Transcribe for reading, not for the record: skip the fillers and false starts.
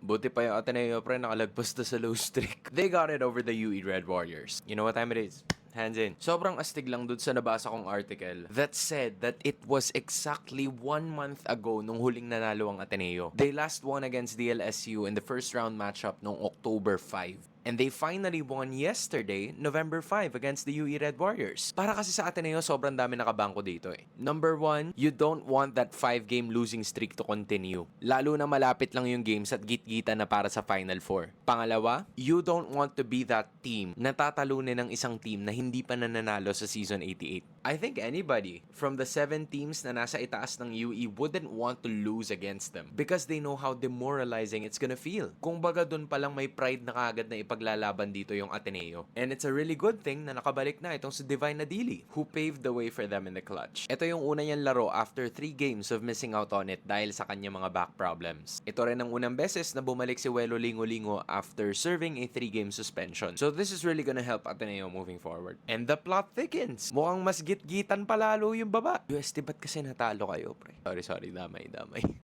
Buti pa yung Ateneo pre, nakalagpas na sa low streak. They got it over the UE Red Warriors. You know what time it is? Hands in. Sobrang astig lang dun sa nabasa kong article that said that it was exactly 1 month ago nung huling nanalo ang Ateneo. They last won against DLSU in the first round matchup noong October 5. And they finally won yesterday, November 5, against the UE Red Warriors. Para kasi sa Ateneo, sobrang dami nakabangko dito eh. Number 1, you don't want that 5-game losing streak to continue. Lalo na malapit lang yung games at git-gita na para sa Final Four. Pangalawa, you don't want to be that team na tatalunin ng isang team na hindi pa nananalo sa Season 88. I think anybody from the 7 teams na nasa itaas ng UE wouldn't want to lose against them because they know how demoralizing it's gonna feel. Kung baga dun palang may pride na kagad na ipaglalaban dito yung Ateneo. And it's a really good thing na nakabalik na itong si Divine Nadili who paved the way for them in the clutch. Ito yung una niyang laro after 3 games of missing out on it dahil sa kanyang mga back problems. Ito rin ang unang beses na bumalik si Welo Lingo-Lingo after serving a 3-game suspension. So this is really gonna help Ateneo moving forward. And the plot thickens. Mukhang mas git-gitan palalo yung baba. UST ba't kasi natalo kayo, pre? Sorry, damay.